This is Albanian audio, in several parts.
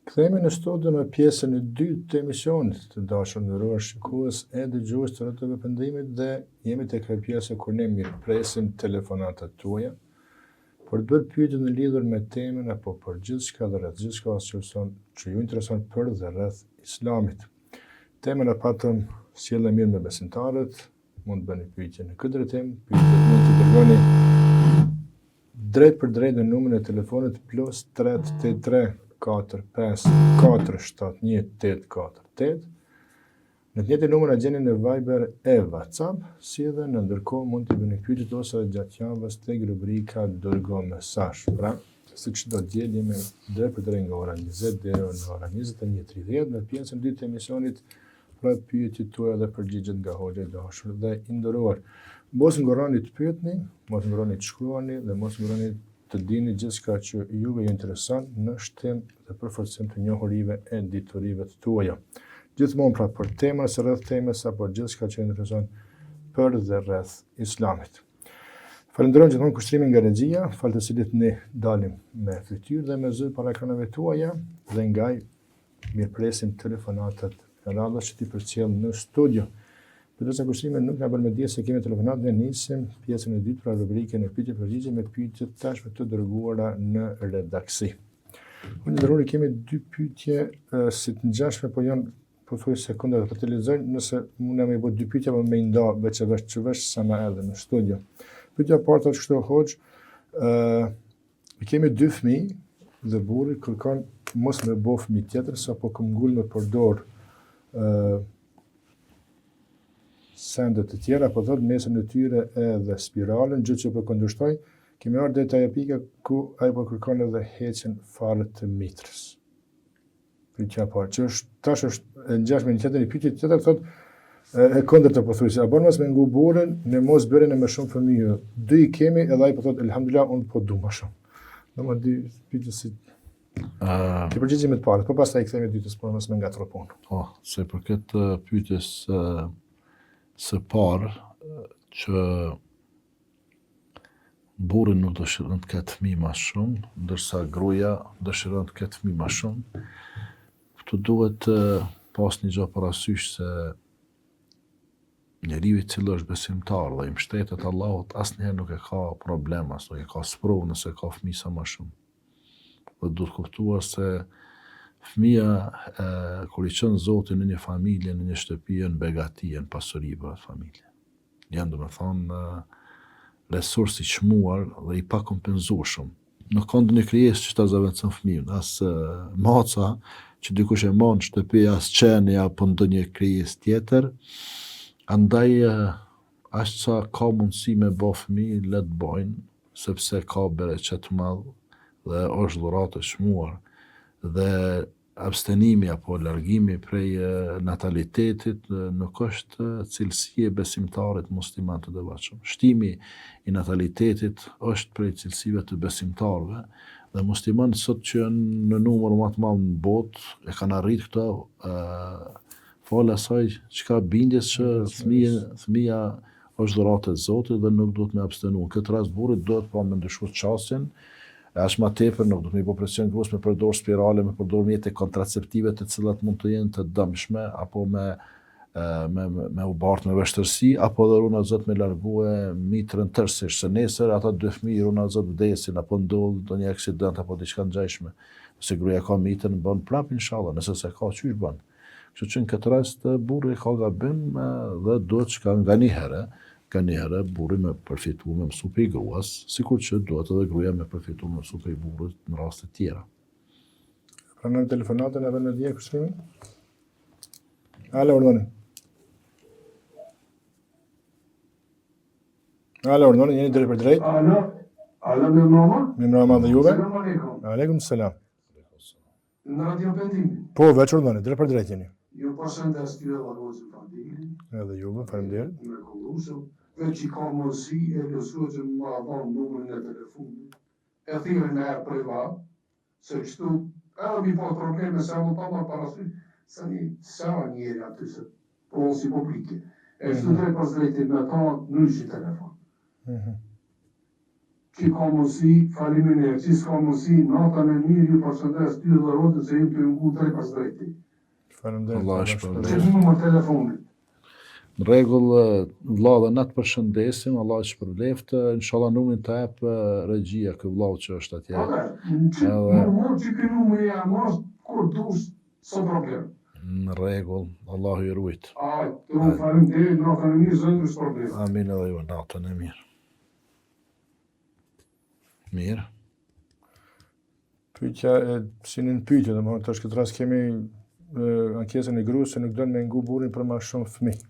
Kthehemi në studio me pjesën e dytë të emisionit të dashur nderuar shikues e dëgjues të Rrotëve Pendimit dhe jemi tek ajo pjesë kur ne mirëpresim telefonatat tuaja për të bërë pyetje në lidhur me temën apo për gjithçka dhe rreth gjithçka që ju intereson për dhe rreth Islamit. Temën e patëm sjellë mirë me besimtarët, mund të bëni pyetje në këtë drejtim, pyetjet mund të dërgoni drejt për drejt në numrin e telefonit +383 45 471 848. Në të njëjtin numër na gjeni në Viber e WhatsApp, si edhe në ndërkohë mund të bëni pyetjet ose gjatë javës tek rubrika dërgo mesazh. Pra, siç do të jemi drejt për drejt nga ora 20 deri në ora 21:30 në pjesën e dytë të emisionit për pyetjet tuaja dhe përgjigjet nga hoxha i dashur dhe i nderuar. Mos ngurroni të pyetni, mos ngurroni të shkruani dhe mos ngurroni të dini gjithçka që juve ju intereson në shtim dhe përforcim të njohurive e diturive të tuaja. Gjithmonë pra për temën së rreth temës apo gjithçka që ju intereson për dhe rreth Islamit. Falenderoj gjithmonë kushtrimin nga regjia, falë të cilit ne dalim me fytyrë dhe me zë para ekranave tuaja dhe nga mirëpresim telefonatat e radhës që ti përcjell në studio. Përsa kushtime nuk na bën me dije se kemi telefonat dhe nisim pjesën e dytë pra rubrikën e pyetje përgjigje me pyetjet tashmë të dërguara në redaksi. Unë ndërrori kemi dy pyetje si të ngjashme po janë pothuajse sekondë për të lexojnë nëse mund më bëj dy pyetje apo më nda veç sa na erdhën në studio. Pyetja e parë është kështu hoxh, kemi dy fëmijë dhe burri kërkon mos me bë fëmijë tjetër sapo këmbgul me përdor sendet të tjera, po thot mesën e tyre edhe spiralën, gjë që po kundërshtoj, kemi ardhur deri te ajo pika ku ai po kërkon edhe heqjen fare të mitrës. Pyetja e parë, që është e ngjashme me tjetër, pyetja tjetër thot e kundërta pothuajse, apo mos me ngu burrin, ne mos bëren me shumë fëmijë. Dy i kemi edhe ai po thot elhamdulillah unë po du më shumë. Domethënë dy pyetje si ti përgjigjemi të parë, po pastaj kthehemi dytës por mos me ngatro punë. Po, se për këtë pyetjes së parë që burri nuk dëshiron të ketë fëmijë më shumë, ndërsa gruaja dëshiron të ketë fëmijë më shumë. Këtu duhet pas një gjë parasysh se njeriu i cili është besimtar dhe i mbështetet Allahut asnjëherë nuk e ka problem, as nuk e ka sprovë nëse ka fëmijë sa më shumë. Dhe duhet kuptuar se fëmia kur i çon Zoti në një familje, në një shtëpi, në begati, në pasuri për atë familje. Janë domethënë resurs i çmuar dhe i pakompenzueshëm. Nuk ka ndonjë krijesë që ta zaventson fëmijën, as maca që dikush e mon në shtëpi, as qeni apo ndonjë krijesë tjetër. Andaj as sa ka mundësi me bë fëmijë, le të bëjnë, sepse ka bereqet madh dhe është dhuratë e çmuar. Dhe abstenimi apo largimi prej natalitetit nuk është cilësi e besimtarit musliman të devotshëm. Shtimi i natalitetit është prej cilësive të besimtarëve dhe muslimanët sot që janë në numër më të madh në botë e kanë arritur këto falë asaj çka bindjes që fëmia është dhuratë e Zotit dhe nuk duhet me abstenu. Në këtë rast burrit duhet pa me ndryshuar çastin. As më tepër nuk do të më bëj presion gruas me përdor spirale, me përdor mjete kontraceptive të cilat mund të jenë të dëmshme apo me u bart me vështirësi apo dhe runa Zot me largue mitrën tërësisht se nesër ata dy fëmijë runa Zot vdesin apo ndodh ndonjë aksident apo diçka ngjashme. Nëse gruaja ka mitrën bën prap inshallah, nëse se ka çysh bën. Kështu që në këtë rast burri ka gabim dhe duhet çka nganjëherë burri me përfitu me mësu prej gruas, sikur që duhet edhe gruaja me përfitu me mësu prej burrit në raste tjera. Pranoj telefonatën edhe në dje kushtrimin? Alo, urdhoni. Alo, urdhoni, jeni drejt për drejt? Alo, Mirëmbrëma dhe juve? Selam aleikum. Aleikum selam. Në radio Pendimi. Po, veç urdhoni, drejt për drejt jeni. Ju përshëndes ty edhe Hoxhën Fadili. Edhe juve, faleminderit. Me kollusëm, veç i ka mundësi e lësuar që më dhon numrin e telefonit. E thirrën në herë privat, se kështu edhe mi pas probleme se ato pa parasysh, se sa njëri aty se po si publike. E kështu drejt pas drejti me ta në telefon. që ka mundësi, faleminderit, që s'ka mundësi, natën e mirë, ju përshëndes ty dhe rotën se ju të ngu drejt pas drejti. Faleminderit. Allah Allah shpërblet. Që numër telefonit. Në rregull, vlla dhe na të përshëndesim, Allah të shpërbleft, inshallah numrin të jap regjia ky vllau që është atje. Që normal që ky numër ja mos kur dush, s'o problem. Në rregull, Allahu ju rujt. Të faleminderit, natën e mirë, zëndër s'problem. Amin edhe ju, natën e mirë. Mirë. Pyetja e sinin pyetje, domethënë tash këtë rast kemi ankesën e gruas se nuk don me ngu burrin për më shumë fëmijë.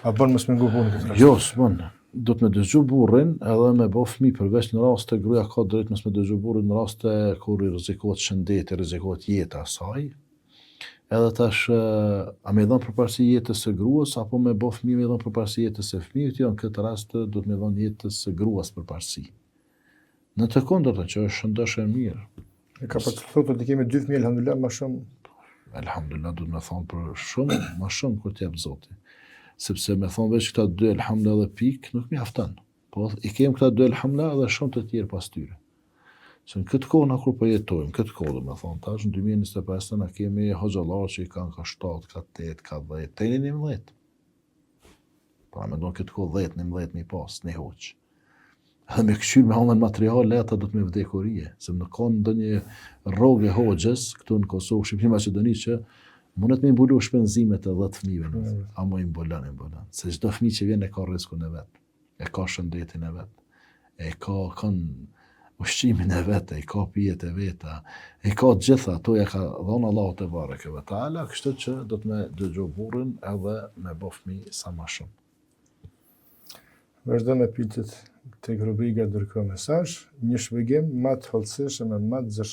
A bën mos me ngu burrin këtë rast? Jo, s'bën. Do të me dëgju burrin edhe me bo fëmijë përveç në rast të gruaja ka drejt mos me dëgju burrin në rast të kur i rrezikohet shëndeti, rrezikohet jeta e saj. Edhe tash a me dhënë përparësi jetës së gruas apo me bo fëmijë me dhënë përparësi jetës së fëmijët, jo në këtë rast do të me dhënë jetës së gruas përparësi. Në të kundërtën që është shëndosh e mirë. E ka për të thotë të kemi 2 fëmijë, alhamdulillah, më shumë. Alhamdulillah, du të me thonë për shumë, më shumë kur t'jep Zoti. Sepse me thonë veç këta 2 alhamdulillah dhe pikë, nuk mjafton. Po i kem këta 2 alhamdulillah dhe shumë të tjerë pas tyre. Se në këtë kohë na kur po jetojmë, këtë kohë do me thonë, tash në 2025 na kemi hoxhallar që i kanë ka 7, ka 8, ka 10, te 11. Pra me do në këtë kohë 10, 11 mi pas, ne hoq. Edhe me këshyr me hangën materiale, ata do të me vdekurije. Se në kanë ndonjë rrogë hoxhës këtu në Kosovë, Shqipëri, Maqedoni që mundet me imbulu shpenzimet e 10 fëmijëve. A mo imbulon. Se çdo fëmijë që vjen e ka rrezikun e vet. E ka shëndetin e vet. E ka ushqimin e vet, e ka pijet e veta. E ka gjitha ato ja ka dhënë Allahu te bareke ve taala, kështu që do të me dëgjoj burrin edhe me bë fëmijë sa më shumë. Vazhdo me pyetjet tek rubrika dërko mesazh, një shpjegim më të hollësishëm e më të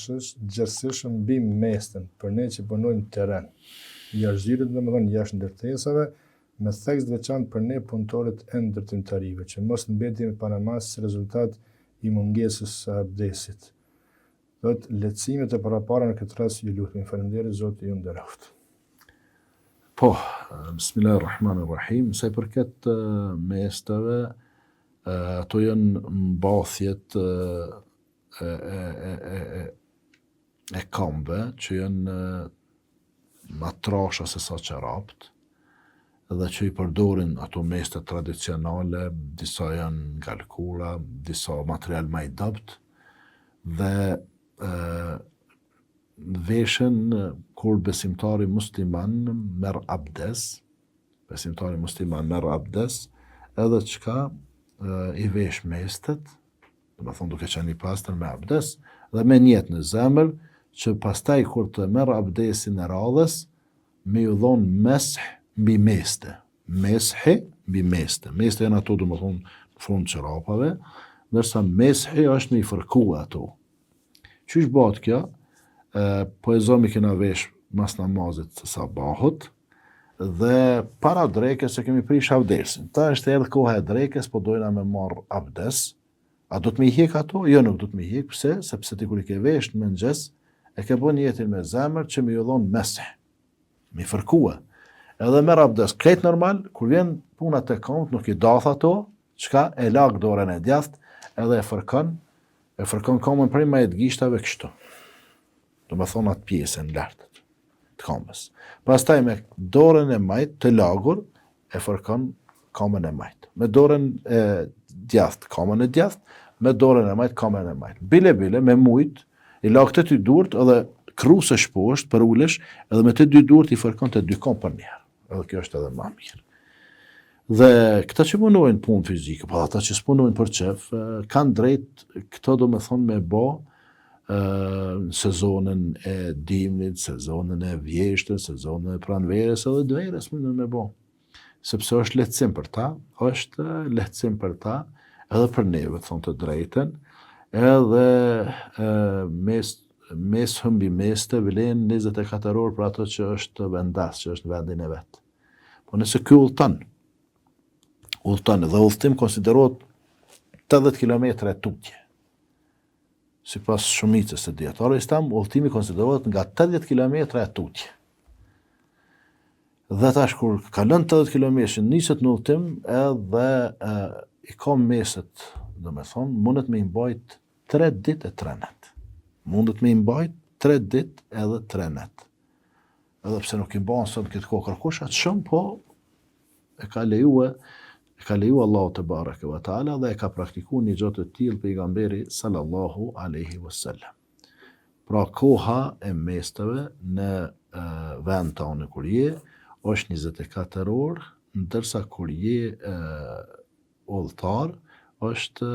gjerësishëm mbi mestën për ne që punojmë terren. Jashtë zyrët, domethënë jashtë ndërtesave, me theks të veçantë për ne punëtorët e ndërtimtarive, që mos mbetim paramas si rezultat i mungesës së abdesit. Thot lehtësimet e parapara në këtë rast ju lutem. Faleminderit, Zoti ju nderoft. Po, bismillahirrahmanirrahim, sa i përket mestave, ato janë mbathjet e kambe që janë matrasha se sa qerapt, dhe që i përdorin ato meste tradicionale, disa janë nga lkura, disa material më i dopt, dhe veshen kur besimtari musliman merr abdes, edhe çka i vesh mestet, do të thonë duke qenë i pastër me abdes, dhe me niyet në zemër, që pastaj kur të merr abdesin e radhës, me ju dhon mesh mbi meste. Meshi mbi meste. Meste janë ato, do të thonë, në fund çorapave, ndërsa meshi është me i fërkua ato. Qysh bëhet kjo? Po e zomi kena vesh mas namazit të sabahut, dhe para drekës se kemi prish abdesin. Ta është edhe koha e drekës, po dojna me marr abdes. A do të me i hek ato? Jo, nuk do të me i hek. Pse? Sepse ti kur i ke vesh në mëngjes, e ke bën jetin me zemër që me ju dhon mesih, me fërkua. Edhe merr abdes. Krejt normal, kur vjen puna te këmbët, nuk i dath ato, çka e lag dorën e djathtë, edhe e fërkon këmbën prej majt gishtave kështu. Do me thonë atë pjesën lartë të këmbës. Pastaj me dorën e majt të lagur e fërkon këmbën e majt. Me dorën e djathtë këmbën e djathtë, me dorën e majt këmbën e majt. Bile me mujt i lag të dy durt edhe krusësh poshtë për ulesh, edhe me të dy durt i fërkon të dy këmbë për njëherë. Edhe kjo është edhe më mirë. Dhe këta që punojnë punë fizike, po ata që s'punojnë për çef, kanë drejt këto do me thonë me bë sezonën e dimnit, sezonën e vjeshtën, sezonën e pranverës edhe dverës mundën me bë. Sepse është lehtësim për ta, edhe për neve, thonë të drejten, edhe mes hëmbi meste vlen 24 orë për ato që është vendas, që është në vendin e vetë. Po nëse ky udhton, dhe udhtim konsiderohet 80 km e tutje. Sipas shumicës të dietarëve islam, udhtimi konsiderohet nga 80 km e tutje. Dhe tash kur kalon 80 km niset në udhtim, edhe i ka meset, do me thonë, mundet me imbajt 3 ditë e 3 net. Mundet me imbajt 3 ditë edhe 3 net. Edhe pse nuk i mban sot këtë kohë kërkush atë shumë, po e ka leju Allahu te bareke ve taala dhe e ka praktikuar një gjë të tillë pejgamberi sallallahu alaihi wasallam. Pra koha e mesteve në vend tonë kur je është 24 orë, ndërsa kur je udhëtar është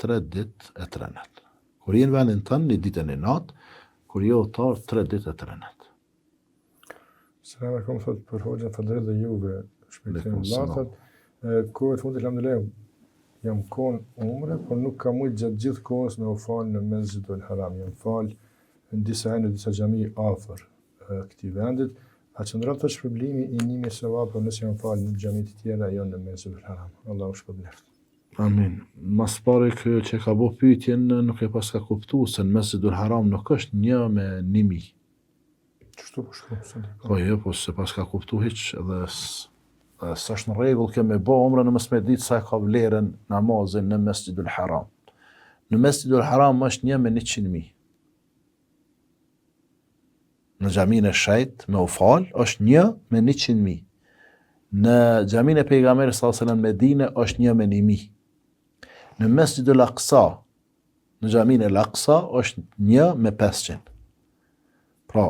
3 ditë e 3 net. Kur je në vendin tënd, një ditë e një natë, kur je udhëtar 3 ditë e 3 net. Selam aleikum, thot për hoxha Fadrel dhe juve, shpejtim latat. Kohët fundit alhamdulillah jam kon umre, por nuk kam mujt gjatë gjithë kohës me u falë në Mesjidul Haram. Jam falë në disa herë në disa xhami afër këtij vendit. A qëndron të shpërblimi i njëmi sevapë nëse jam falë në xhami të tjera jo në Mesjidul Haram. Allahu shpërbleft. Amin. Mas pare që ka bo pyetjen nuk e pas ka kuptu se në Mesjidul Haram nuk është 1 me 1000. Qështu po shkru? Po jo, po se pas ka kuptu hiq edhe s'është në rregull kjo me bo umre në mos me ditë sa ka vlerën namazin në Mesjidul Haram. Në Mesjidul Haram është 1 me 100.000. Në xhamin e shejt me u fal është 1 me 100.000. Në xhamin e pejgamberit sallallahu alajhi wasallam në Medinë është 1 me 1.000. Në Mesjidul Aqsa, në xhamin e Aqsa është 1 me 500. Pra,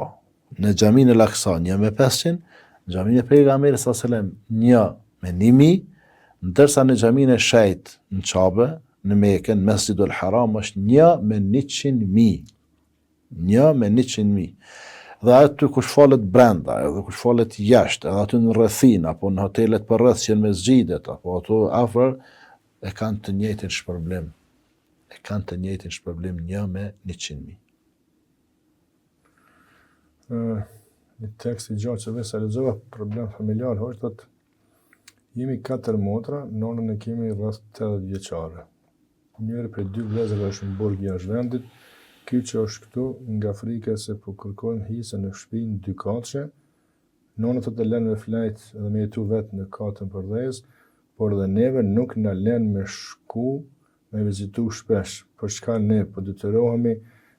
në xhamin e Aqsa 1 me 500, në xhamin e pejgamberit sallallahu alajhi wasallam 1 me 1.000, ndërsa në xhamin e shejt në Qabe, në Mekë, në Mesjidul Haram është 1 me 100.000. 1 me 100.000. Dhe aty kush falet brenda, edhe kush falet jashtë, edhe aty në rrethin, apo në hotelet për rreth që në mesxhidet, apo ato afër, e kanë të njëjtin shpërblim. 1 me 100.000. Një tekst i gjatë që dhe sa lexova problem familjar, thotë jemi 4 motra, nonën e kemi rreth 80 vjeçare. Njëri prej 2 vëllezërve është në burg jashtë vendit, ky që është këtu nga frika se po kërkojmë hise në shtëpinë 2 katëshe. Nona thotë lënë me flajt dhe me jetu vetë në katën për dhezë, por dhe neve nuk na lënë me shku me vizitu shpesh, për çka ne po detyrohemi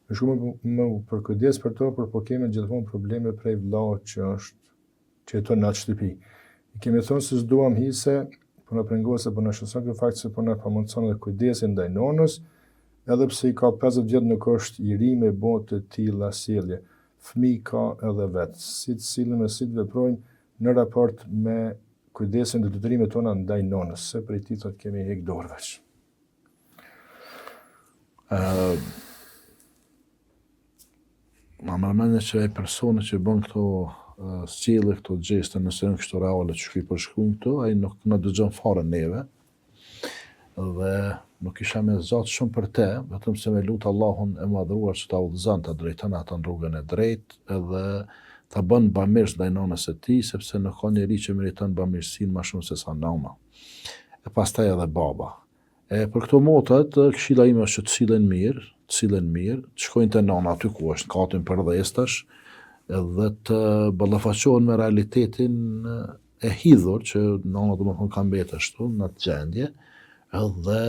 me shku me përkujdes për to, por po kemi gjithmonë probleme prej vllaut që jeton në atë shtëpi. I kemi thonë se s'duam hise, po na pengohet se po na shëson ky fakt se po na pamundson edhe kujdesin ndaj nonës, edhe pse i ka 50 vjet nuk është i ri me bo të tilla sjellje. Fëmijë ka edhe vetë. Si të sillen e si të veprojnë në raport me kujdesin dhe detyrimet tona ndaj nonës, se prej tij thotë kemi hek dorë veç. Ma mërmendje që e persone që bën këto sjellje, këto gjeste, nëse në kështu reale që shkuj për shkruajnë këto, ai nuk na dëgjon fare neve. Dhe nuk isha me zgjat shumë për te, vetëm se me lutë Allahun e madhruar që ta udhëzon, ta drejton ata në rrugën e drejtë, edhe ta bën bamirës ndaj nonës së tij, sepse nuk ka njeri që meriton bamirësinë më shumë se sa nona. E pastaj edhe baba. Për këto motat, këshilla ime është që të sillen mirë, të shkojnë te nona aty ku është, katën për dhestash, edhe të ballafaqohen me realitetin e hidhur që nona domethënë ka mbetë ashtu në atë gjendje, edhe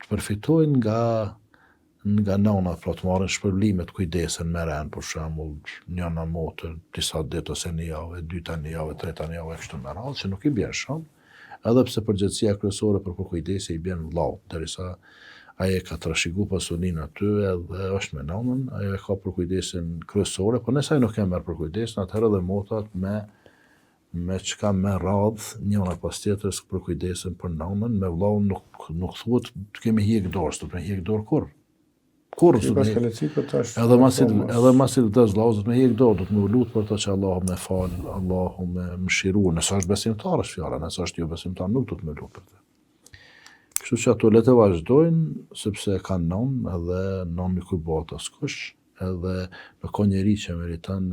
të përfitojnë nga nona, pra të marrin shpërblimet, kujdesen me ren, për shembull, njëna motër, disa ditë ose një javë, dyta një javë, treta një javë, kështu me radhë, që nuk i bjen shumë, edhe pse përgjegjësia kryesore për kujdese i bjen vllaut, derisa ai e ka trashëgu pasurinë aty edhe është me nonën, ajo e ka për kujdesin kryesore, por nëse ai nuk e merr për kujdesin, atëherë edhe motat me çka me radhë njëra pas tjetrës për kujdesin për nonën, me vllaun nuk thuhet të kemi hiq dorë, s'do të hiq dorë kurrë. Edhe masi vdes vllau, do të më hiq dorë, do të më lut për to që Allahu më fal, Allahu më mëshiru, nëse është besimtar është fjala, nëse është jo besimtar nuk do të më lut për të. Kështu që ato le të vazhdojnë, sepse kanë nonë, edhe nonë nuk i bëhet askush, edhe nuk ka njeri që meriton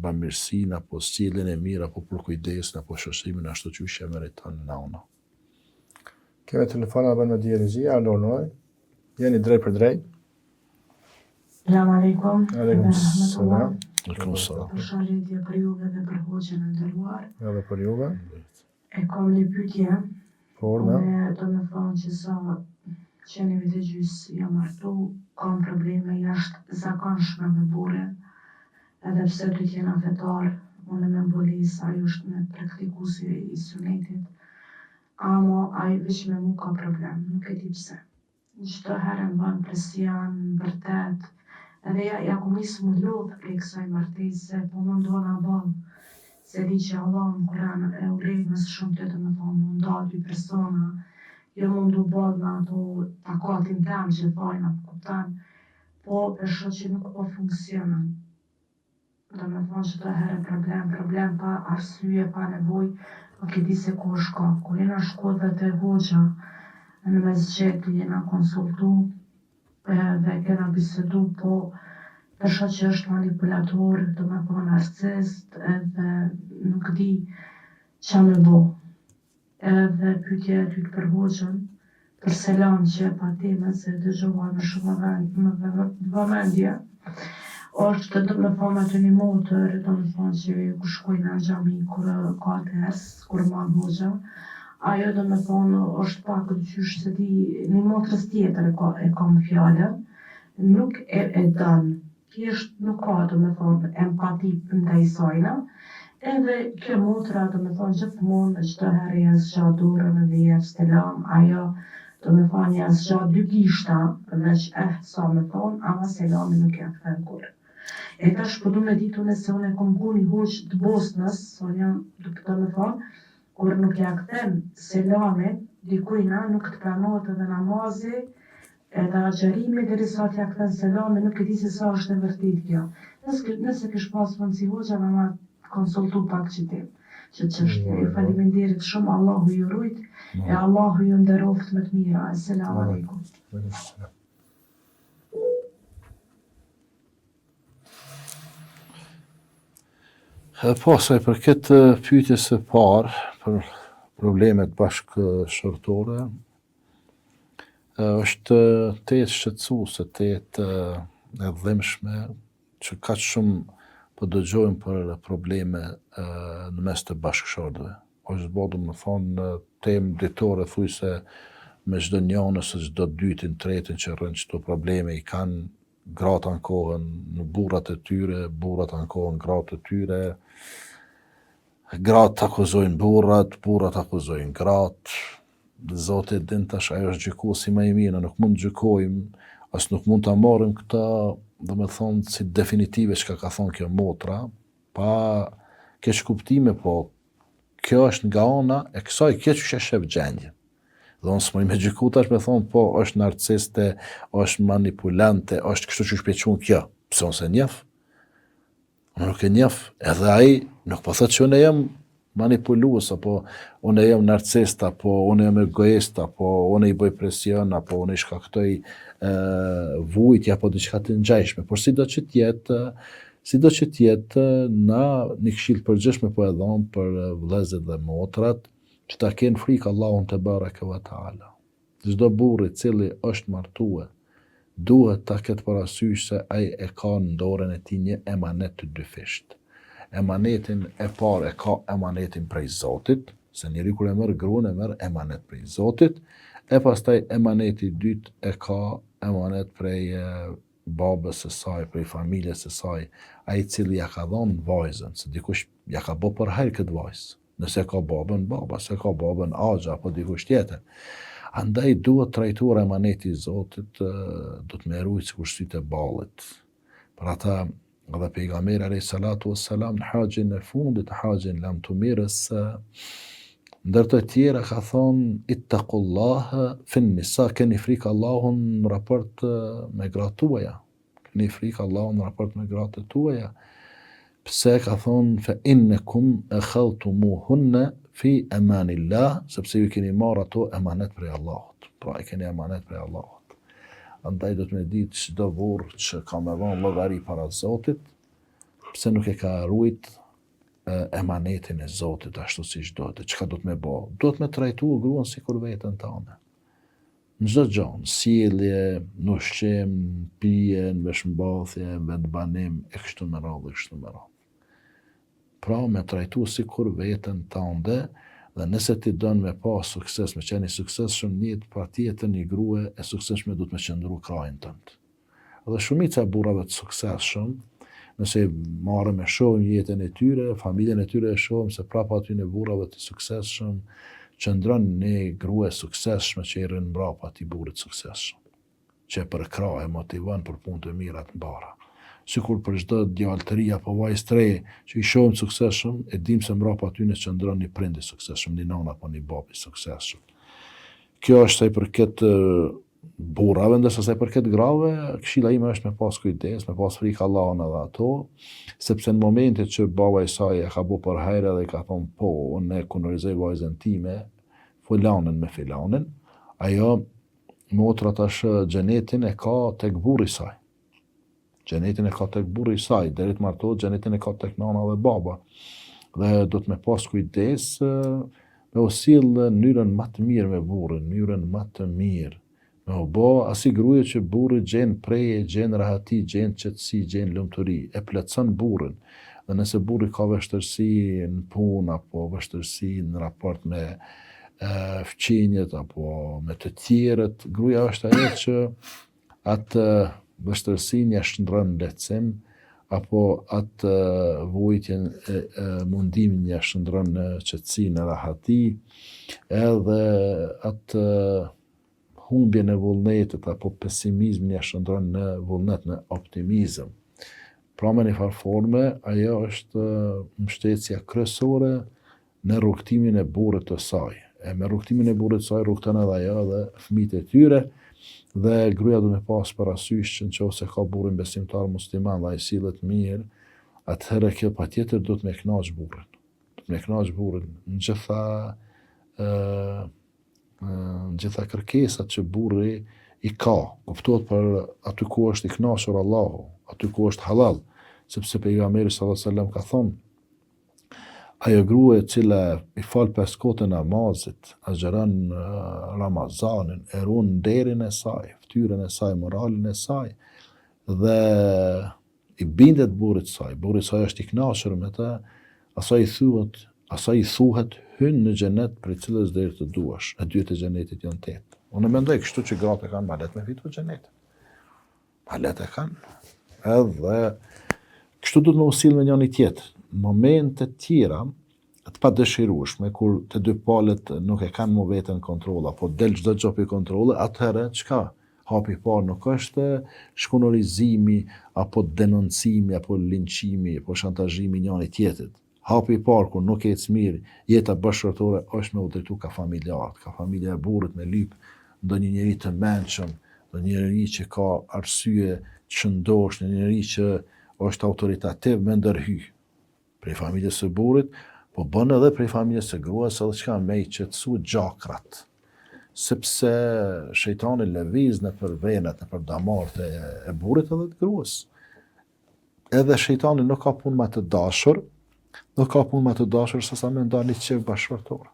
bamirësinë apo sjelljen e mirë apo përkujdesin apo shoqërimin ashtu siç e meriton nona. Kemi telefona bën me djerëzia, alo noi. Jeni drejt për drejt. Selam aleikum. Aleikum selam. Aleikum selam. Përshëndetje për juve dhe për hoxhën e nderuar. Edhe për juve. E kam një pyetje Por, na? Unë do me thonë që sa që një vite gjys jam martu, kam probleme jashtë zakonshme me burre, edhe pse ty t'jena fetar, unë me mbolis, ajo është me praktikusi i sunetit, ama ajo veç me mu ka problem, nuk e di pse. Çdo herë më bën presion, vërtet, edhe ja ku nis mu lodh prej kësaj martese, po më ndona ballë, se di që Allah në Kur'an e urejnë nësë shumë të me thonë, më nda dy persona, jo më ndu ballë me ato takatin tem që thajna, kuptan, po përshë që nuk po funksionan. Do me thonë që të herë problem pa arsye, pa nevoj, nuk e di se ku është ka. Kur jena shkodhe të hoxha, në mesgjet jena konsultu, dhe kena bisedu, po përshë që është manipulator, do me thonë narcist, edhe nuk di qa me bo. Edhe pytje e ty të për hoxhën, për selam që e pa teme, se dëgjova me shumë vëmendje, është do me thonë aty një motër, do me thonë që ku shkojnë në xhami kur ka ters, kur ma hoxha, ajo do me thonë është pak qysh se di, një motrës tjetër e ka më fjallën, nuk e dënë, thjesht nuk ka do me thonë empati ndaj sajna, edhe kjo motra do me thonë gjithmonë çdo herë ja zgjat dorën dhe jep selam, ajo do me thonë ja zgjat dy gishta, veç sa me thonë, ama selami nuk ja kthen kur. E tash po du me ditë unë se unë e kom gu një hoq të Bosnës, unë jam do me thonë, kur nuk ja kthen selamin, dikujna nuk të pranohet edhe namazi, edhe agjerimi derisa t'ja kthen selamin, nuk e di se sa është e vërtet kjo. Nëse kish pas mundsi hoxha me ma konsultu pak që ti, që ç'është. Ju faleminderit shumë, Allahu ju rujt, e Allahu ju nderoft me të mira. Assalamu alaikum. Pasaj për këtë pyetjes së parë, për problemet bashkëshortore, është të jetë shqetësuese, të jetë e dhimbshme, që kaq shumë po dëgjojmë për probleme në mes të bashkëshortëve. Është bodu më thonë temë ditore, thuj se me çdo njënë ose çdo dytin, tretin që rënë qëto probleme i kanë, gratë ankohen në burrat e tyre, burrat ankohen gratë e tyre, gratë akuzojnë burrat, burrat akuzojnë gratë, Zoti din tash ajo është gjykuesi më i mirë, nuk mund të gjykojmë, as nuk mund ta marrim këta, do me thonë, si definitive çka ka thonë kjo motra, pa keq kuptime, po kjo është nga ana e kësaj kjo që shef gjendje. Dhe unë s'moj me gjyku tash me thonë, po është narciste, është manipulante, është kështu që shpequn kjo, pse unë se njef? Unë nuk e njef, edhe ai nuk po thot që unë jam manipulues, apo unë jam narcist, apo unë jam egoist, apo unë i bëj presion, apo unë i shkaktoj vujtje, apo diçka të ngjajshme. Por sido që tjetë, na një këshill përgjithshme po e dhom për vëllezërit dhe motrat, që ta kenë frikë Allahun te bareke ve taala. Çdo burr i cili është martue, duhet ta ketë parasysh se ai e ka në dorën e tij një emanet të dyfisht. Emanetin e parë e ka emanetin prej Zotit, se njeri kur e merr gruan e merr emanet prej Zotit, e pastaj emaneti i dytë e ka emanet prej babës së saj, prej familjes së saj, ai i cili ja ka dhënë vajzën, se dikush ja ka bë për herë këtë vajzë. Nëse ka babën baba, se ka babën axha apo dikush tjetër. Andaj duhet trajtuar emaneti i Zotit, do të merruj sikur sytë e ballit. Për ata edhe pejgamberi alayhi salatu wassalam në haxhin e fundit, haxhin lam tumirës, ndër të tjera ka thonë ittaqullaha fin nisa, keni frikë Allahun në raport me gratë tuaja. Keni frikë Allahun në raport me gratë tuaja. Pse ka thonë fa innakum akhadtumuhunna fi amanillah, sepse ju keni marrë ato emanet prej Allahut. Pra e keni emanet prej Allahut. Andaj do të me ditë çdo burr që ka me dhënë llogari para Zotit, pse nuk e ka ruajt emanetin e Zotit ashtu siç duhet. Çka do të me bë? Do të me trajtu gruan sikur veten tënde. Në çdo gjë, në sjellje, në ushqim, pije, në veshmbathje, vendbanim, e kështu me radhë, Pra me trajtu sikur veten tënde, Dhe nëse ti don me pas sukses, me qenë i suksesshëm në jetë, patjetër një grua e suksesshme duhet me qëndru krajin tënd. Dhe shumica e burrave të suksesshëm, nëse marrëm e shohim jetën e tyre, familjen e tyre e shohim se prapa aty në burrave të suksesshëm qëndron një grua e suksesshme që i rrin mbrapa atij burrit suksesshëm, që e përkrah e motivon për punë të mira të mbara. Sikur për çdo djalë të ri apo vajzë të re që i shohim suksesshëm, e dim se mbrapa aty në qëndron një prind i suksesshëm, një nana apo një bab i suksesshëm. Kjo është sa i përket burrave, ndërsa sa i përket grave, këshilla ime është me pas kujdes, me pas frikë Allahun edhe ato, sepse në momentin që baba i saj e ka bu për hajër dhe i ka thonë po, unë e kunorizoj vajzën time, fulanin me filanin, ajo motra tash xhenetin e ka tek burri i saj. Xhenetin e ka tek burri i saj, deri të martohet xhenetin e ka tek nana dhe baba. Dhe do të me pas kujdes me u sill në mënyrën më të mirë me burrin, në mënyrën më të mirë. Me u bë asi gruaje që burri gjen preje, gjen rahati, gjen qetësi, gjen lumturi, e plotson burrin. Dhe nëse burri ka vështirësi në punë apo vështirësi në raport me fqinjet apo me të tjerët, gruaja është ajo që atë vështirësinë ja shndron në lehtësim, apo atë vujtjen mundimin ja shndron në qetësi, në rahati, edhe atë humbjen e vullnetit apo pesimizmin ja shndron në vullnet, në optimizëm. Pra me një farë forme, ajo është mbështetësia kryesore në rrugtimin e burrit të saj. E me rrugtimin e burrit të saj rrugton edhe ajo dhe fëmijët e tyre, dhe gruaja do me pas parasysh që nëse ka burrin besimtar musliman dhe ai sillet mirë, atëherë kjo patjetër do të me kënaq burrin. Do të me kënaq burrin në gjitha kërkesat që burri i ka, kuptohet për aty ku është i kënaqur Allahu, aty ku është halal, sepse pejgamberi sallallahu alajhi wasallam ka thonë, ajo grua e cila i fal 5 kohë namazit, agjeron Ramazanin, e ruan nderin e saj, ftyrën e saj, moralin e saj, dhe i bindet burrit saj është i kënaqur me të, asaj i thuhet hyn në xhenet për cilës deri të duash, e dytë e xhenetit janë 8. Unë mendoj kështu që gratë kanë ma letë me fitu xhenetin. Ma letë e kanë, edhe kështu duhet me usil me njëri tjetër. Në momente tjera, të pa dëshirueshme, kur të dy palët nuk e kanë më vetën kontrolla, po del çdo gjë për kontrolle, atëherë çka? Hapi i parë nuk është shkunorizimi, apo denoncimi, apo linçimi, apo shantazhimi njëri tjetrit. Hapi i parë kur nuk ecë mirë, jeta bashkëtorë është me u drejtu ka familjarët, ka familja e burrit me lyp ndonjë njeri të mençëm, ndonjë njeri që ka arsye që ndosh, një njeri që është autoritativ me ndërhy prej familjes së burrit, po bën edhe prej familjes së gruas, edhe çka me i qetësu gjakrat. Sepse shejtani lëviz nëpër venat, nëpër damarët e burrit edhe të gruas. Edhe shejtani nuk ka punë me të dashur, sa me nda një qef bashkëtorë.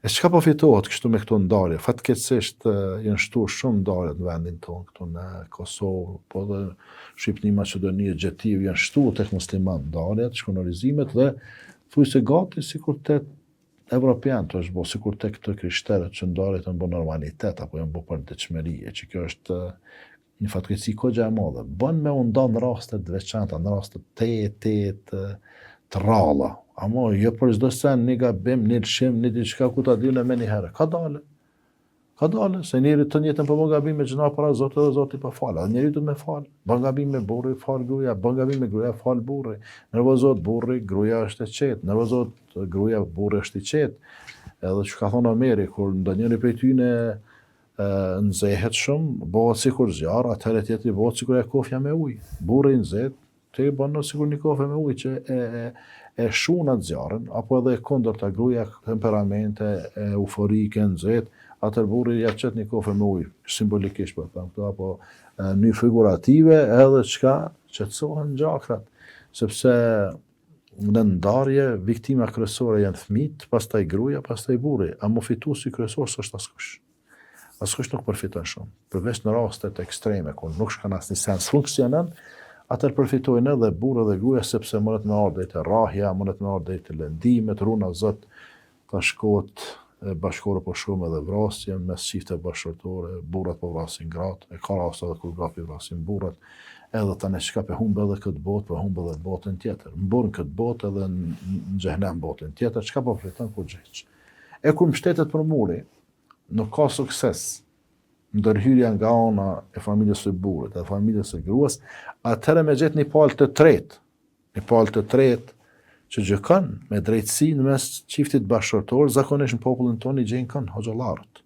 E çka po fitohet kështu me këto ndarje? Fatkeqësisht janë shtuar shumë ndarje në vendin tonë, këtu në Kosovë, po dhe Shqipëri, Maqedoni, Gjetiv, janë shtuar tek musliman ndarjet, shkunorizimet dhe thujse gati sikur tek evropianët është bo, sikur tek të krishterët që ndarjet janë bo normalitet apo janë bo për ndëshmëri, e që kjo është një fatkeqësi kogja e madhe. Bën me u nda në raste të veçanta, në raste të ralla. Amo, jo për çdo sen, një gabim, një lëshim, një diçka ku ta dile me një herë. Ka dale, se njeri të njëtën për bën gabim me gjëna para Zotit dhe Zoti pa falë. Dhe njeri du me falë. Bën gabim me burri, falë gruaja, bën gabim me gruaja, falë burri. Nervozot burri, gruaja është e qetë. Nervozot gruaja, burri është i qetë. Edhe që ka thonë Omeri, kur ndonjëri prej tyne nxehet shumë, bëhet sikur zjarr, atëherë tjetri bëhet sikur e kofja me ujë. Burri nxehet, te bën sikur një kofë me ujë që e shun atë zjarrin, apo edhe kundërta gruaja temperamente, euforike, nxehtë, atëherë burri ja çet një kofë me ujë, simbolikisht po them këto, apo në figurative edhe çka qetësohen gjakrat, sepse në ndarje viktima kryesore janë fëmijët, pastaj gruaja, pastaj burri, ama fituesi kryesor s'është askush. Askush nuk përfiton shumë, përveç në rastet ekstreme, kur nuk shkon asnjë sens funksionon, atër përfitojnë edhe burri dhe gruaja, sepse mënet me ardhe të rahja, mënet me ardhe të lëndimet, runa Zot tash kohët e bashkore po shumë edhe vrasje mes çifte bashkëtorë, burrat po vrasin gratë, e ka raste edhe kur gratë vrasin burrat, edhe tani çka pe humb edhe këtë botë, po humb edhe botën tjetër. Mburn këtë botë edhe në xhenem botën tjetër, çka po fleton ku gjëç. E kur mbështetet për muri, nuk ka sukses ndërhyrja nga ana e familjes së burrit, e familjes së gruas, atëherë me gjetë një palë të tretë, që gjëkon me drejtësi në mes çiftit bashkëtor, zakonisht në popullin tonë i gjenë kanë hoxhallarët.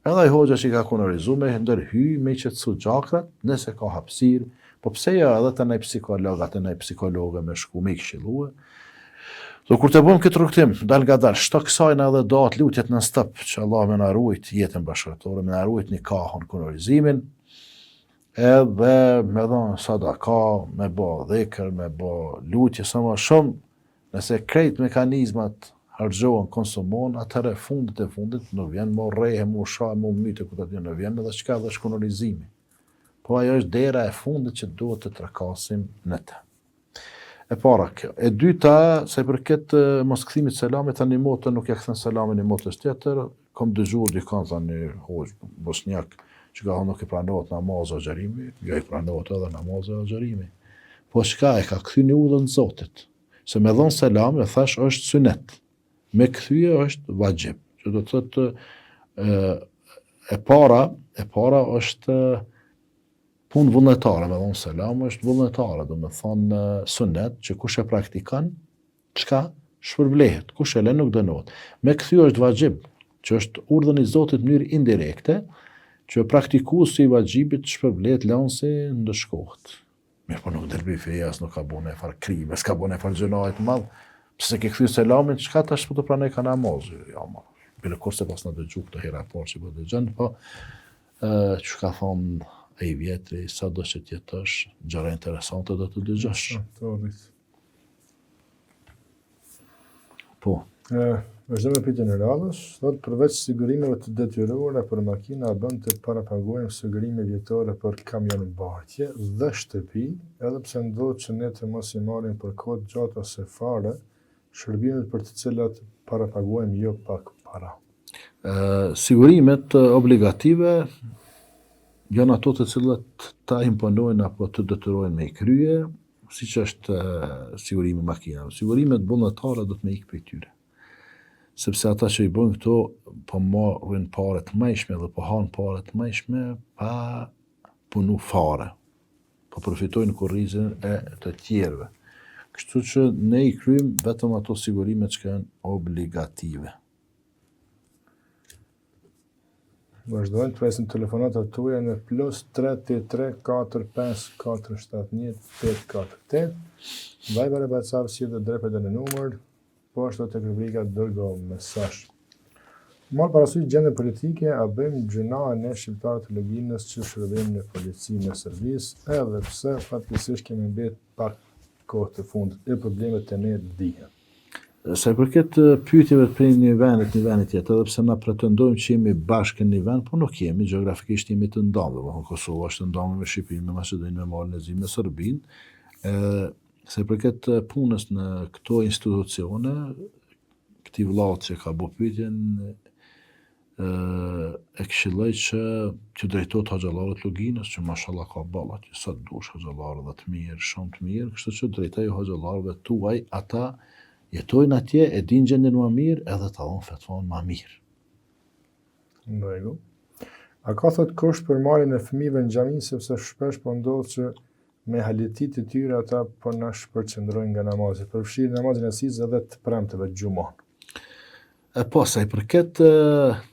Edhe ai hoxha që ka kunorizuar me ndërhy, me qetësu gjakrat, nëse ka hapësirë, po pse jo edhe të nej psikologe me shku me i këshillue. Do kur të bëjmë këtë rrugtim, dal nga dal, shto kësajna edhe datë lutjet në stop, që Allah me na ruajt jetën bashkëtorë, me na ruajt nikahun, kunorizimin, edhe me dhënë sadaka, me bë dhikr, me bë lutje sa më shumë, nëse krejt mekanizmat harxhohen, konsumon, atëherë fundit nuk vjen më rrehe, më shah, më myte ku të në vjen edhe çka dhe shkunorizimi. Po ajo është dera e fundit që duhet të trakasim në të. E para kjo. E dyta, se përket moskthimit selamit, tani motë nuk ja kthen selamin i motës tjetër, kam dëgjuar dikon tani hoxh bosnjak që ka nuk i pranohet namazi o xherimi, jo i pranohet edhe namazi o xherimi. Po çka e ka kthyni udhën Zotit. Se me dhon selam, e thash është sunet. Me kthye është vajib. Që do të thotë e para është punë vullnetare, me dhon selam është vullnetare, do me thonë sunet që kush e praktikon, çka shpërblehet, kush e lën nuk dënohet. Me kthye është vajib, që është urdhën i Zotit në mënyrë indirekte, që praktikuesi i vajibit shpërblehet lansi ndëshkohet. Mirë, po nuk delbi feja, as nuk ka bune e farë krime, s'ka bune e farë gjënajt madhë, pëse ke kthy selamin, çka tash po të pranoj ka namazi? Ja, ma, bile kurse pas në dëgju këtë hera parë që po dëgjën, po që ka thonë e i vjetri, sa do që tjetësh, gjëra interesante do të dëgjosh. Po. Vazhdo me pyetjen e radhës, thotë përveç sigurimeve të detyruara për makina, bën të parapaguajmë sigurime vjetore për kamionbartje dhe shtëpi, edhe pse ndodhet që ne të mos i marrim për kohë gjatë ose fare shërbimet për të cilat parapaguajmë jo pak para. Sigurimet obligative janë ato të cilat ta imponojnë apo të detyrojnë me i krye, siç është sigurimi i makinave. Sigurimet vullnetare do të me ikë prej tyre. Sepse ata që i bëjnë këto, po marrin pare të mëjshme dhe po hanë pare të mëjshme pa punu fare, po përfitojnë kurrizin e të tjerëve. Kështu që ne i kryjmë vetëm ato sigurime që janë obligative. Vazhdojnë të presim telefonatat tuaja në +383 45 471 848. Viber e WhatsApp si dhe drepet në numër, po ashtu tek rubrika dërgo mesazh. Marr parasysh gjendjen politike, a bëjmë gjëna ne shqiptarët të Logjinës që shërbejmë në polici në servis, edhe pse fatkeqësisht kemi mbet pak kohë të fundit e problemet e ne dihen. Sa i përket pyetjeve për një vend tjetër, edhe pse na pretendojmë që jemi bashkë në një vend, po nuk jemi, gjeografikisht jemi të ndarë, domethënë Kosova është ndarë me Shqipërinë, me Maqedoninë, me Malnezinë, me Serbinë. Se përket punës në këto institucione, këti vllaut që ka bo pyetjen, e këshilloj që drejtohet hoxhallarët Logjinës, që mashallah ka balla që sa dush hoxhallarë dhe të mirë, shumë të mirë, kështu që drejtoj hoxhallarëve tuaj, ata jetojnë atje, e din gjendjen më mirë, edhe ta dhon fetvon më mirë. Në rregull. A ka thot kusht për marrjen e fëmijëve në xhami, sepse shpesh po ndodh që me halitit të tyre ata po na shpërqendrojnë nga namazi, përfshirë namazin e sisë edhe të premteve gjumon. Po, sa i përket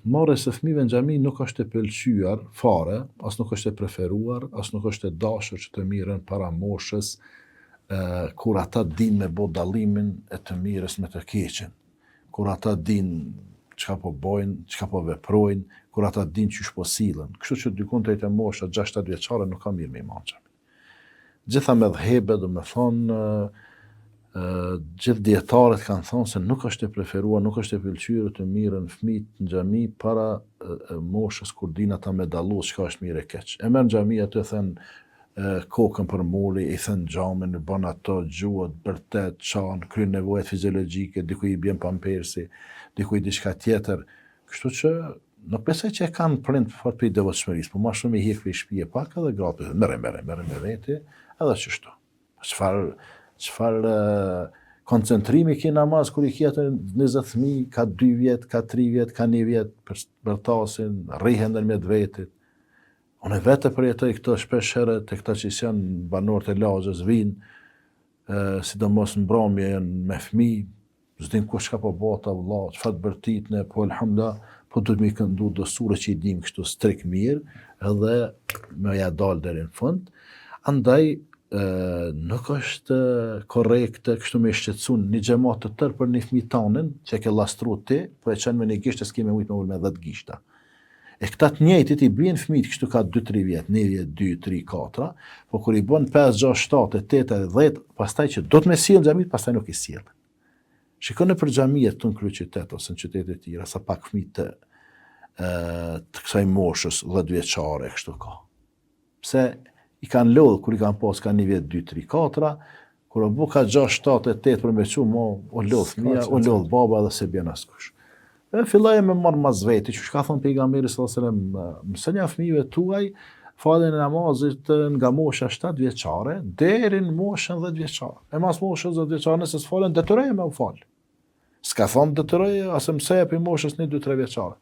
marrjes së fëmijëve në xhami nuk është e pëlqyer fare, as nuk është e preferuar, as nuk është e dashur që të mirën para moshës, kur ata din me bo dallimin e të mirës me të keqen, kur ata din çka po bojnë, çka po veprojnë, kur ata din çysh po sillen. Kështu që dikun drejt e mosha 6-7 vjeçare nuk ka mirë me i marrë. Gjitha me dhebe, do me thonë, gjithë dietarët kanë thonë se nuk është e preferuar, nuk është e pëlqyer të mirën fëmijët në xhami para moshës kur din ata me dallu çka është mirë e keq. E merr në xhami aty thënë kokën për muri, i thën xhamin, bën ato, gjuhët, bërtet, çan, kryen nevojat fiziologjike, dikujt i bjen pampersi, dikujt diçka tjetër. Kështu që nuk besoj që e kanë prind fort për devotshmërisë, por më shumë i hik për shtëpi pak edhe gratë, merre me vete, edhe çështo. Çfarë koncentrimi ki namaz kur i ki atë 20 fëmijë, ka 2 vjet, ka 3 vjet, ka 1 vjet për bërtasin, rrihen ndërmjet vetit. Unë vetë përjetoj këto shpesh herë të këta që janë banorët e lagjës vinë, sidomos në mbrëmje janë me fëmijë, s'din kush ka po bota vëlla, çfarë bërtitne, po alhamdulillah, po duhet me i këndu do sure që i dim kështu strik mirë, edhe me ja dal deri në fund. Andaj nuk është korrekte kështu me shqetësu një xhamat të tërë për një fëmijë tanin që e ke llastru ti, po e qenë me një gishtë s'ke me ujtë me ullë me 10 gishta. E këta të njëjtit i bien fëmijët kështu ka 2-3 vjet, 1 vjet, 2, 3, 4, po kur i bën 5, 6, 7, 8, 10, pastaj që do të me sjell xhamit, pastaj nuk i sjell. Shikoni për xhamiet këtu në kryeqytet ose në qytete të tjera, sa pak fëmijë të kësaj moshës 10 vjeçare kështu ka. Pse i kanë lodhë kur i kanë pas ka 1 vjet, 2, 3, 4, kur o bu ka 6, 7, 8 për me qu, o lodhë fëmija, o lodhë baba edhe se bjen askush. Filloj me marrë mazveti, që ka thonë pejgamberi sallallahu alajhi wasallam, mësënja fëmijëve tuaj faljen e namazit nga mosha 7 vjeçare deri në moshën 10 vjeçare. E mas moshës 10 vjeçare nëse s'falen detyroje me u fal. S'ka thonë detyroje ose mëseja për moshës 1, 2, 3 vjeçare.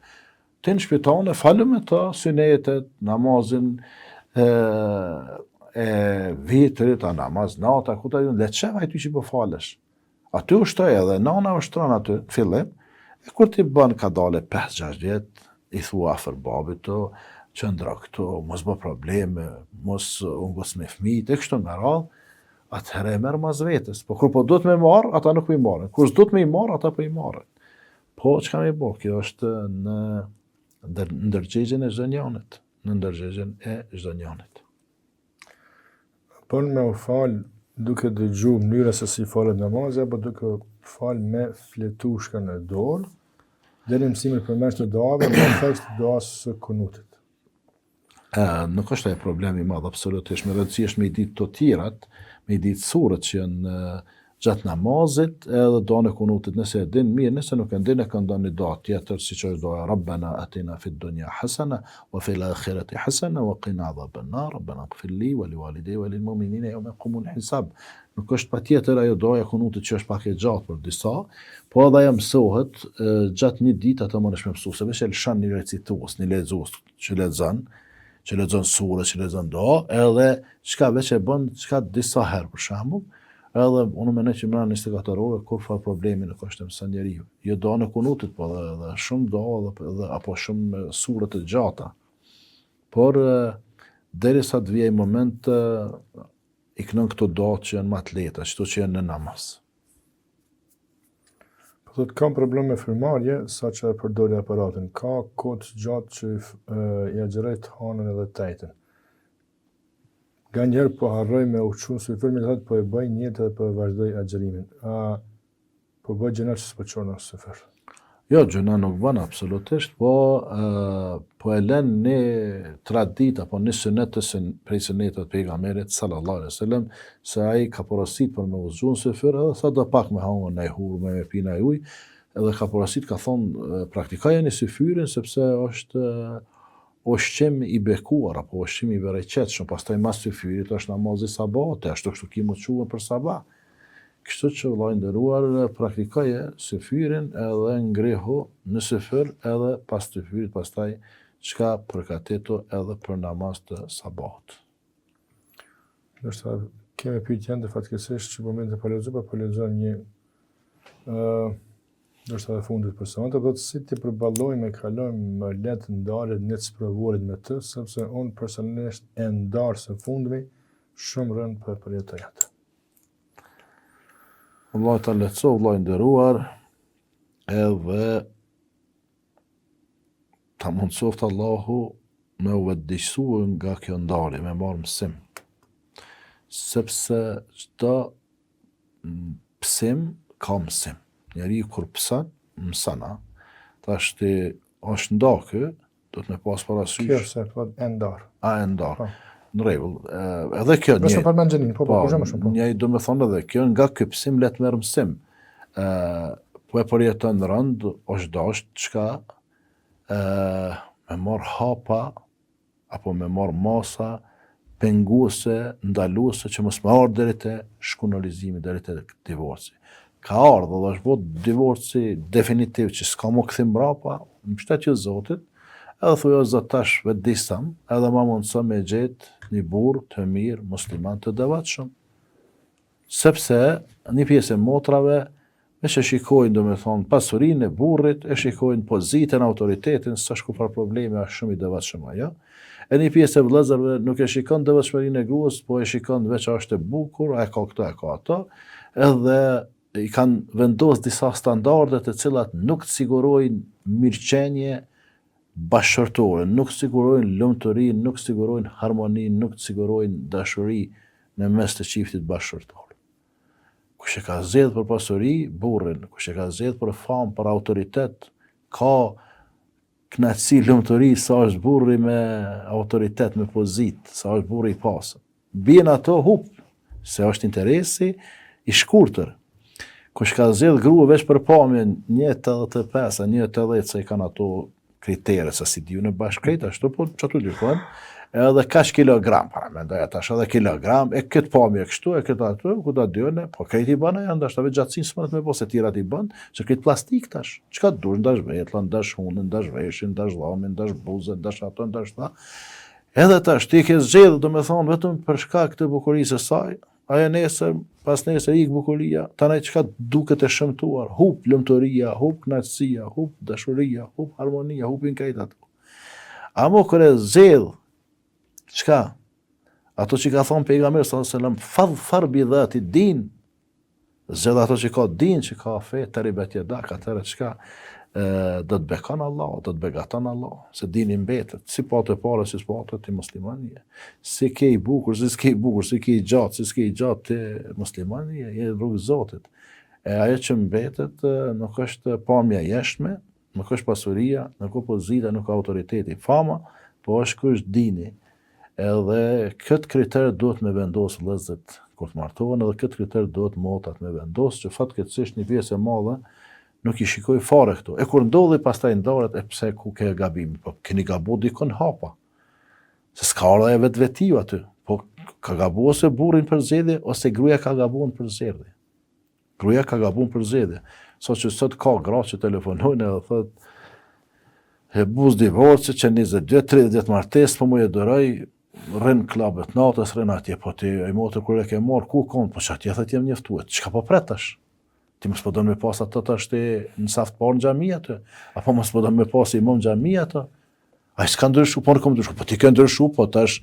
Ti në shpitane falu me ta synetet, namazin e vitrit, a namaz nata, ku ta ju le çeva ty që po falesh. Aty ushtoj edhe nana ushtron aty në fillim. E kur ti bën ka dale 5-6 vjet, i thua afër babit të, qëndra këtu, mos bë probleme, mos ungos me fëmijët, e kështu me radhë, atëherë e merr mas vetes. Po kur po duhet me marr, ata nuk po i marrin. Kur s'duhet me i marr, ata po i marrin. Po çka me bë? Kjo është në ndërgjegjen e çdo njanit, në ndërgjegjen e çdo njanit. Bën me u fal duke dëgju mënyra se si falet namazi, apo duke fal me fletushkën e dorë, deri mësimin përmes të duave, me tekst të duas së kunutit. Nuk është e problemi madh absolutisht, me rëndësi është me i ditë të tjerat, me i ditë surët që janë gjatë namazit, edhe doa në kunutit, nëse e din mirë, nëse nuk e din e kanë dhënë një doa tjetër, siç është doa Rabbana atina fid dunya hasana wa fil akhirati hasana wa qina adhaban nar, Rabbana ighfir li wa liwalidayya wa lil mu'minina yawma yaqumul hisab. Nuk është patjetër ajo doja kunutit që është pak e gjatë për disa, po edhe ajo mësohet gjatë një ditë ato mënesh me mësu, se veç e lëshon një recitues, një lexues që lexon sure, që lexon doa, edhe çka veç e bën çka disa herë për shembull, edhe unë mendoj që mëna 24 orë kur fa problemi nuk është mëson njeriu. Jo doa në kunutit, po edhe shumë doa edhe apo shumë sure të gjata. Por derisa të vijë moment i kënon këto doa që janë më të lehta, çto që janë në namaz. Po thotë kam problem me frymëmarrje, sa që e përdori aparatin. Ka kod gjatë që i agjeroj të hanën edhe tejtën. Nga njerë po harroj me uqun së i firmin, thotë po e bëj njët edhe po e vazhdoj agjerimin. Po bëj gjëna që s'po qonë së firë. Jo, gjëna nuk bën absolutisht, po e lën një tradit apo një sunet prej sunetet pejgamberit sallallahu alaihi wasallam, se ai ka porosit për me uzgjun së firë, edhe sa do pak me hangën në hurme, me pina e ujë, edhe ka porosit ka thonë praktikojeni së fyrin, sepse është ushqim i bekuar, apo ushqim i bereqetshëm, pastaj mas së fyrit është namazi sabate, ashtu kështu ki më quhen për sabah. Kështu që vëllai nderuar praktikoje së fyrin edhe ngrihu në së fyr edhe pas të fyrit, pastaj çka përgatitu edhe për namaz të sabahut. Ndoshta kemi pyetje ende fatkeqësisht që momente po lexoj një ndoshta dhe fundit për sonte, do të si ti përballojmë e kalojmë më lehtë ndarjet në të sprovuarit me të, sepse unë personalisht e ndarë së fundmi shumë rënd për përjetoj atë. Allah ta lehtëso, vëllai nderuar, edhe ta mundsoft Allahu me u vëdëgjësu nga kjo ndarje, me marrë mësim. Sepse çdo psim ka mësim. Njeri kur pësën, mësana, tash ti është nda kë, do të me pas parasysh. Kjo se thotë e ndarë. E ndarë. në rregull. Edhe kjo Nëse përmend Xhenin, po kur më shumë. Një do të thonë edhe kjo nga ky psim let merr mësim. Po e përjeton rënd, është dasht çka me marr hapa apo me marr masa penguese, ndaluese që mos më ardh deri te shkunalizimi, deri te divorci. Ka ardhur dhe është bërë divorci definitiv që s'ka më kthim mbrapa, në shtetja e Zotit, edhe thuaj o Zot tash vetë disam, edhe ma mundëso me gjetë një burr të mirë, musliman të devotshëm. Sepse një pjesë e motrave e shikojnë, do me thonë, pasurinë e burrit, e shikojnë pozitën, autoritetin, s'është ku par probleme, është shumë i devotshëm ajo. E një pjesë e vëllezërve nuk e shikon devotshmërinë e gruas, po e shikon veç është e bukur, a e ka këto, e ka ato, edhe i kanë vendosur disa standarde të cilat nuk sigurojnë mirëqenie bashkërtore, nuk sigurojnë lumturi, nuk sigurojnë harmoni, nuk sigurojnë dashuri në mes të çiftit bashkërtor. Kush e ka zgjedhur për pasuri, burrin, kush e ka zgjedhur për famë, për autoritet, ka knatësi, lumturi, sa është burri me autoritet, me pozitë, sa është burri i pasur. Bien ato hup, se është interesi i shkurtër. Kush ka zgjedhur grua veç për pamjen 1.85, 1.80 se i kanë ato kritere, sa si diu në bashkëret, ashtu po çatu gjykojnë, edhe kaç kilogram, para mendoj tash edhe kilogram, e këtë pamje kështu, e këtë aty, ku ta dyne, po krejt i bën ajo, ndoshta vetë gjatësinë s'mund të më bëse tirat i bën, se këtë plastik tash. Çka dush, ndash vetlla, ndash hunën, ndash veshin, ndash dhamin, ndash buzën, ndash ato, ndash ta. Edhe tash ti ke zgjedhur, domethënë vetëm për shkak të bukurisë së saj, ajo nesër, pas nesër ik bukuria, tani çka duket e shëmtuar, hup lumturia, hup kënaqësia, hup dashuria, hup harmonia, hupin krejt ato. Amo kur e zgjedh çka? Ato që ka thonë pejgamberi sallallahu alajhi wasallam, fadhfar bi dhati din. Zgjedh ato që ka din, që ka fe, të ribet jedak, atëre çka? Do të bekon Allah, do të begaton Allah, se dini mbetet, si patë e pare, si s'patë ti muslimanie. Si ke i bukur, si s'ke i bukur, si ke i gjatë, si s'ke i gjatë ti muslimanie, je rrugë Zotit. E ajo që mbetet nuk është pamja jashtme, nuk është pasuria, nuk është pozita, nuk është autoriteti, fama, po është ky është dini. Edhe këtë kriter duhet me vendosë vëllezërit kur të martohen, edhe këtë kriter duhet motat me vendosë, që fatkeqësisht një pjesë e madhe nuk i shikoj fare këtu. E kur ndodhi pastaj ndaret, e pse ku ke gabim? Po keni gabu dikon hapa. Se s'ka ardha e vetvetiu aty. Po ka gabu ose burrin për zgjedhje, ose gruaja ka gabuar për zgjedhje. Gruaja ka gabuar për zgjedhje. Sot ka gra që telefonojnë edhe thotë e buz divorci që 22-30 martes, po mu e doroj, rrin klubet natës, rrin atje, po ti e motë kur e ke marr, ku kon, po çati thotë jam njoftuar. Çka po pret tash? Ti mos po don me pas ato tash ti në saft parë në xhami atë, apo mos po don me pas imam në xhami atë. Ai s'ka ndryshu, po nuk ndryshu, po ti ke ndryshu, po tash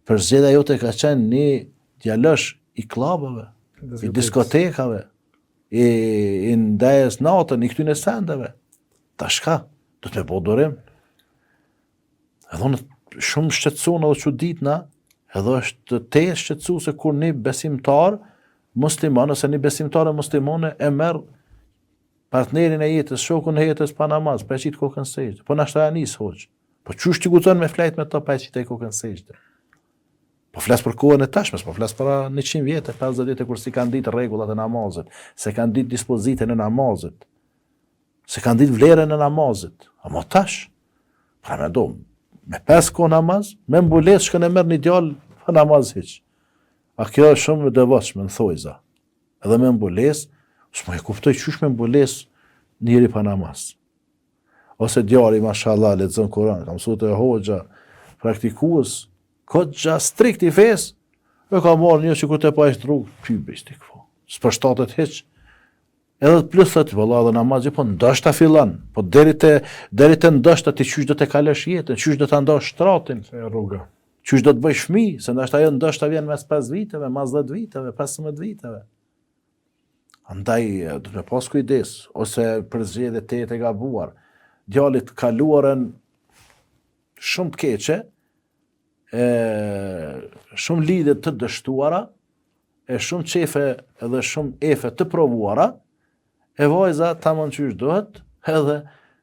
për zgjedhja jote ka qenë një djalosh i klubeve, i diskotekave, i ndajes natën, i këtyne sendeve. Tash ka, do të me bo dorim. Edhe unë shumë shqetëson edhe çuditna, edhe është te shqetësuese kur një besimtar musliman, ose një besimtare muslimane e merr partnerin e jetës, shokun e jetës pa namaz, pa qit kokën sejdë. Po nashta ja nis hoq. Po çush ti guxon me flajt me to pa qit kokën sejdë. Po flas për kohën e tashmes, po flas para 100 vjetë, 50 vjetë kur si kanë ditë rregullat e namazit, se kanë ditë dispozitën e namazit, se kanë ditë vlerën e namazit. Amo tash, pra me do, me 5 kohë namaz, me mbules shkën e merr një djalë pa namaz hiç. A kjo është shumë e devotshme në thojza. Edhe me mbules, s'mo e kuptoj qysh me mbules njëri pa namaz. Ose djali, mashallah, lexon Kur'an, ka mësuar te hoxha, praktikues, kogja strikt i fes, e ka marrë një që kur te pa ishtë rrugë, pybistik, po. S'përshtatet hiç. Edhe plus thot, valla edhe namazi, po ndoshta fillon, po deri te ndoshta ti qysh do të kalosh jetën, qysh do ta ndosh shtratin, rruga. Qysh do të bëj fëmijë, se ndoshta ajo ndoshta vjen mes 5 viteve, mas 10 viteve, 15 viteve. Andaj do të pas kujdes, ose për zgjedhje të gabuar. Djalit kaluarën shumë të keqe, shumë lidhje të dështuara, e shumë qefe edhe shumë efe të provuara, e vajza tamam qysh duhet, edhe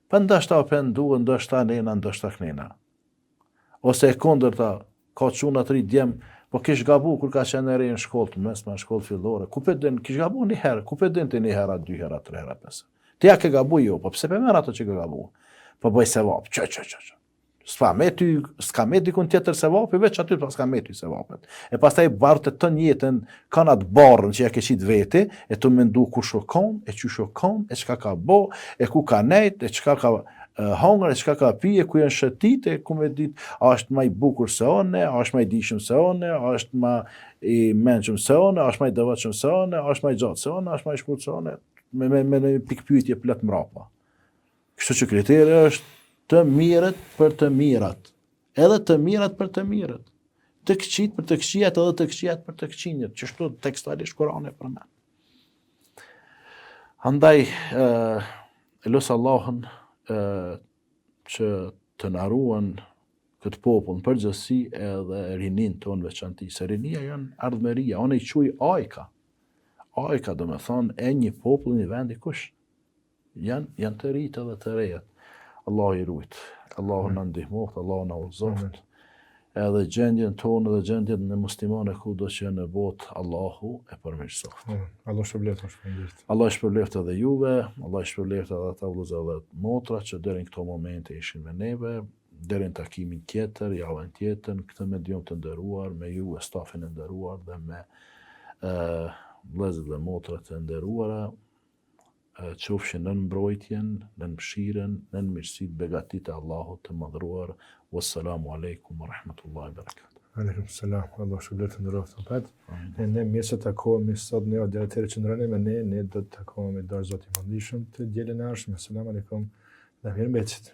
për ndoshta o penduën, ndoshta nena, ndoshta knena. Ose e kundërta, ka çuna të ri djem, po kish gabu kur ka qenë re në shkollë të mesme, në shkollë fillore. Ku pe din, kish gabu një herë, ku pe din ti një herë, 2 herë, 3 herë, 5. Ti ja ke gabu jo, po pse pe merr ato që ke gabu? Po bëj sevap. S'ka me dikun tjetër sevapi, veç aty pas ka me ty sevapet. E pastaj bartë të jetën kanë atë barrën që ja ke qit veti, e të mendu ku shokon, e që shokon, e çka ka bo, e ku ka nejt, e çka ka hongër, e çka ka pije, ku janë shëtit, e ku me dit, a është ma i bukur se one, a është ma i dishëm se one, a është ma i menqëm se one, a është ma i dëvëqëm se one, a është ma i gjatë se one, a është ma i shkurt se one, me një pikpyetje plot mrapa. Kështu që kriteri është të mirët për të mirat, edhe të mirat për të mirët, të këqit për të këqijat edhe të këqijat për të këqinjët, që shtu tekstalisht Kurani përmend. Andaj, lusë Allahun që të na ruan këtë popull në përgjithësi edhe rinin tonë veçanti, se rinia janë ardhmeria, unë i quaj ajka. Ajka do me thonë e një popull një vendi kush. Janë të rritë edhe të rejat. Allah i rujt, Allahu në ndihmoft, Allahu në udhëzoft, edhe gjendjen tonë dhe gjendjen në muslimane kudo që në botë, Allahu e përmirësoft. Allah shpërblet, shpërblet. Allah shpërblet edhe juve, Allah shpërblet edhe ata vëllezër dhe motra që deri në këto momente ishin me neve, deri në takimin tjetër, javën tjetër, këtë medium të nderuar, me ju e stafin e nderuar dhe me vëllezër dhe motra të nderuara, qofshin në mbrojtjen, në mëshiren, në mirësitë, begatit e Allahut të madhruar. Wassalamu alaikum wa rahmatullahi wa barakatuh. Aleikum salam, Allah shpërblet të nderoft opet. Ne mirë se takohemi sot ne deri atëherë që ndroni me ne do të takohemi dorë Zoti i Madhishëm të dielën e ardhshme. Selam aleikum. Dhe mirëmbëjtje.